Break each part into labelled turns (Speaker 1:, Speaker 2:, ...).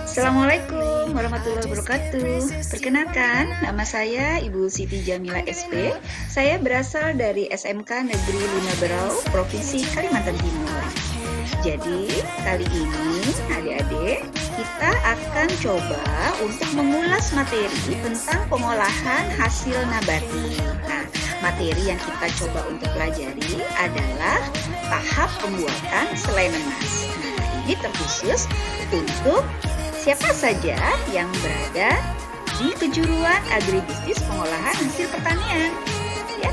Speaker 1: Assalamualaikum warahmatullahi wabarakatuh. Perkenalkan, nama saya Ibu Siti Jamila SP. Saya berasal dari SMK Negeri Luna Berau, Provinsi Kalimantan Timur. Jadi, kali ini adik-adik, kita akan coba untuk mengulas materi tentang pengolahan hasil nabati. Nah, materi yang kita coba untuk pelajari adalah tahap pembuatan selai nanas. Nah, ini terkhusus untuk siapa saja yang berada di kejuruan agribisnis pengolahan hasil pertanian. Ya.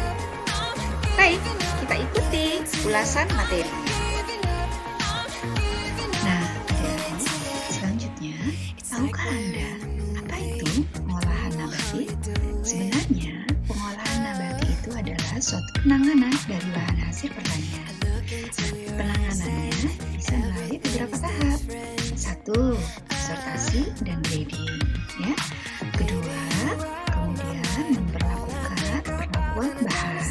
Speaker 1: Baik, kita ikuti ulasan materi.
Speaker 2: Nah, adik-adik, selanjutnya, tahukah Anda apa itu pengolahan nabati? Sebenarnya, pengolahan nabati itu adalah suatu penanganan dari bahan hasil pertanian. Penanganannya bisa melalui beberapa tahap. 1. Sortasi dan grading, ya. Kedua, kemudian memperlakukan perlakuan bahan.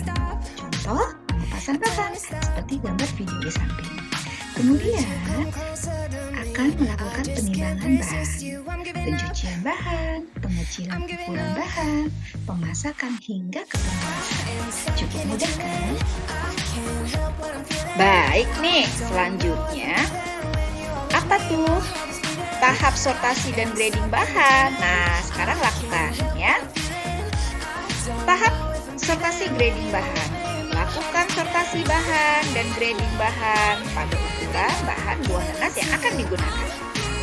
Speaker 2: Contoh, pengepasan bahan seperti gambar video di samping. Kemudian akan melakukan penimbangan bahan, pencucian bahan, pengecilan ukuran bahan, pemasakan hingga ke pengemasan. Cukup mudah kan?
Speaker 1: Baik nih, selanjutnya apa tuh? Tahap sortasi dan grading bahan. Nah, sekarang lakukan ya. Tahap sortasi grading bahan. Lakukan sortasi bahan dan grading bahan pada ukuran bahan buah nanas yang akan digunakan.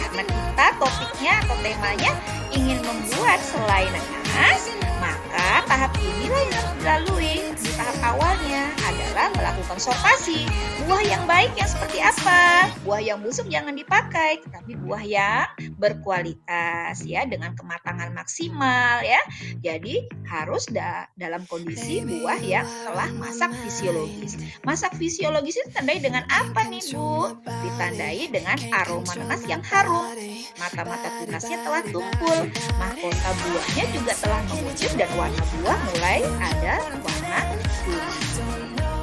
Speaker 1: Karena kita topiknya atau temanya ingin membuat selai nanas, maka tahap inilah yang harus dilalui. Tahap awalnya adalah melakukan sortasi. Buah yang baik yang seperti apa? Buah yang busuk jangan dipakai, tetapi buah yang berkualitas ya, dengan kematangan maksimal ya. Jadi harus dalam kondisi buah yang telah masak fisiologis. Masak fisiologis itu ditandai dengan apa nih, Bu? Ditandai dengan aroma nanas yang harum. Mata-mata tunasnya telah tumpul, mahkota buahnya juga telah mengucur dan warna buah mulai ada warna kuning.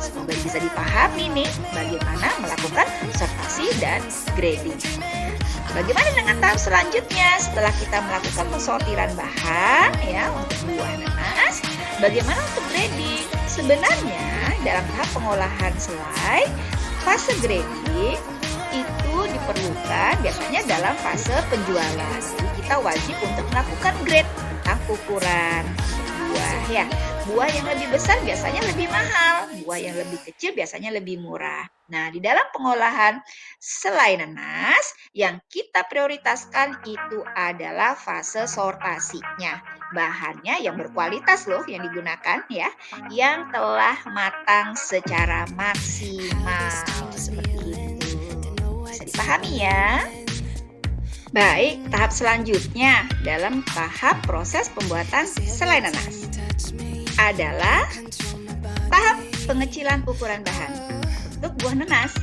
Speaker 1: Semoga bisa dipahami nih bagaimana melakukan sortasi dan grading. Bagaimana dengan tahap selanjutnya setelah kita melakukan pensortiran bahan ya untuk buah nanas? Bagaimana untuk grading? Sebenarnya dalam tahap pengolahan selai, fase grading itu diperlukan biasanya dalam fase penjualan. Jadi kita wajib untuk melakukan grade tentang ukuran buah ya. Buah yang lebih besar biasanya lebih mahal, buah yang lebih kecil biasanya lebih murah. Nah, di dalam pengolahan selai nanas yang kita prioritaskan itu adalah fase sortasinya. Bahannya yang berkualitas loh yang digunakan ya, yang telah matang secara maksimal. Seperti itu. Bisa dipahami ya? Baik, tahap selanjutnya dalam tahap proses pembuatan selai nanas adalah tahap pengecilan ukuran bahan untuk buah nanas.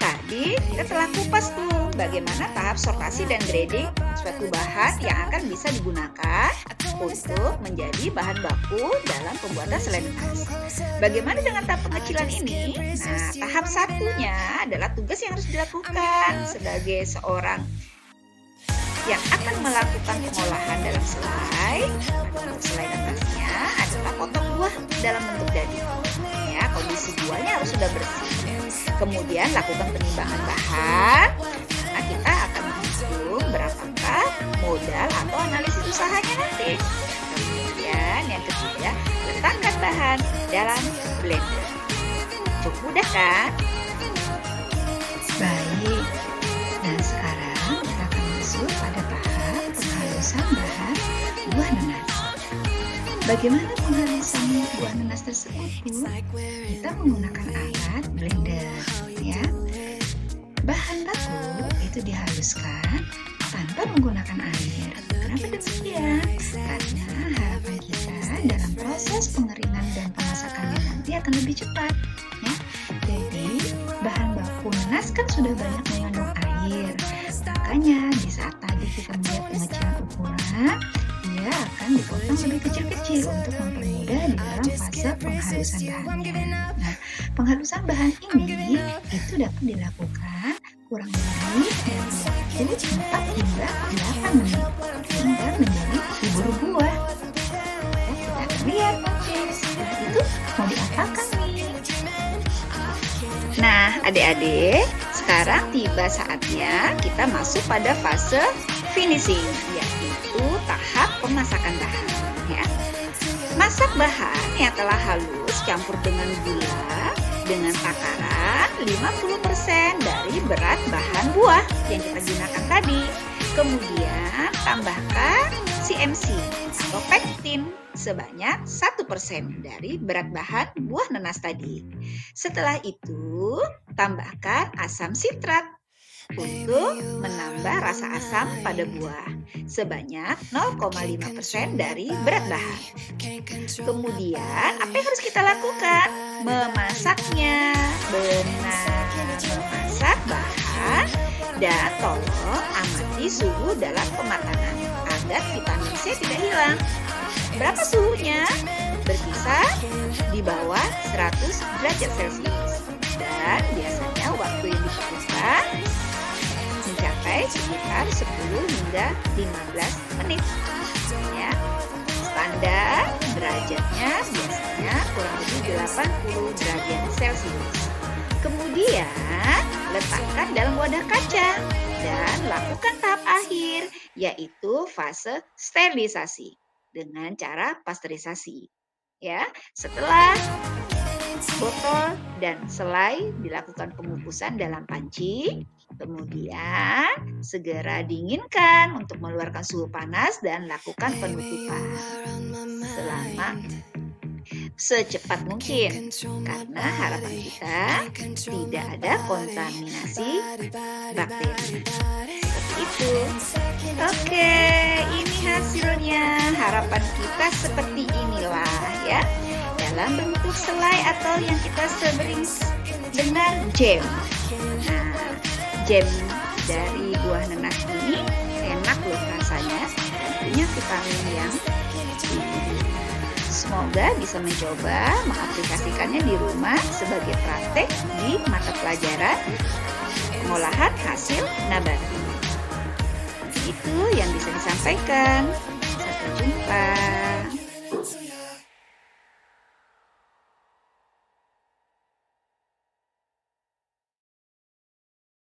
Speaker 1: Tadi kita telah kupas tuh bagaimana tahap sortasi dan grading suatu bahan yang akan bisa digunakan untuk menjadi bahan baku dalam pembuatan selai nanas. Bagaimana dengan tahap pengecilan ini? Nah, tahap satunya adalah tugas yang harus dilakukan sebagai seorang yang akan melakukan pengolahan dalam selai. Untuk selai nanasnya adalah potong buah dalam bentuk daging. Ya, kondisi buahnya harus sudah bersih. Kemudian lakukan penimbangan bahan. Nah, kita akan menghitung berapakah modal atau analisis usahanya nanti. Kemudian yang ketiga, letakkan bahan dalam blender. Cukup mudah kan?
Speaker 2: Baik, dan sekarang kita akan masuk pada tahap penghalusan bahan buah nanas. Bagaimana penghalusan buah nanas tersebut, Bu? Kita menggunakan alat blender, ya. Bahan baku itu dihaluskan tanpa menggunakan air. Kenapa demikian? Karena harapan kita dalam proses pengeringan dan pemasakannya nanti akan lebih cepat, ya. Jadi, bahan baku nanas kan sudah banyak mengandung air. Makanya di saat tadi kita melihat pengecilan ukuran, dia akan dipotong lebih kecil-kecil untuk mempermudah di dalam fase penghalusan bahannya. Nah, penghalusan bahan ini itu dapat dilakukan kurang lebih dari waktu 4 hingga 8 menit hingga menjadi bubur buah. Ya, kita akan lihat nanti setelah itu mau diapakan nih.
Speaker 1: Nah, adik-adik, sekarang tiba saatnya kita masuk pada fase finishing, yaitu tahap pemasakan bahan. Ya. Masak bahan yang telah halus campur dengan gula dengan takaran 50% dari berat bahan buah yang kita gunakan tadi. Kemudian tambahkan CMC atau pektin sebanyak 1% dari berat bahan buah nanas tadi. Setelah itu, tambahkan asam sitrat untuk menambah rasa asam pada buah sebanyak 0,5% dari berat bahan. Kemudian, apa yang harus kita lakukan? Memasaknya. Benar, memasak bahan dan tolong amati suhu dalam pematangan agar vitamin C tidak hilang. Berapa suhunya? Berkisar di bawah 100 derajat Celcius. Dan biasanya waktu yang dibutuhkan mencapai sekitar 10 hingga 15 menit. Ya. Standar derajatnya biasanya kurang lebih 80 derajat Celcius. Kemudian letakkan dalam wadah kaca dan lakukan tahap akhir, yaitu fase sterilisasi dengan cara pasteurisasi. Ya, setelah botol dan selai dilakukan pengukusan dalam panci, kemudian segera dinginkan untuk mengeluarkan suhu panas dan lakukan penutupan selama secepat mungkin, karena harapan kita tidak ada kontaminasi bakteri. Seperti itu. Oke, ini hasilnya. Harapan kita seperti inilah ya. Dalam bentuk selai atau yang kita sering dengar jam. Nah, jam dari buah nanas ini enak loh rasanya, dan punya vitamin yang tinggi. Semoga bisa mencoba mengaplikasikannya di rumah sebagai praktek di mata pelajaran pengolahan hasil nabati. Itu yang bisa disampaikan. Sampai jumpa.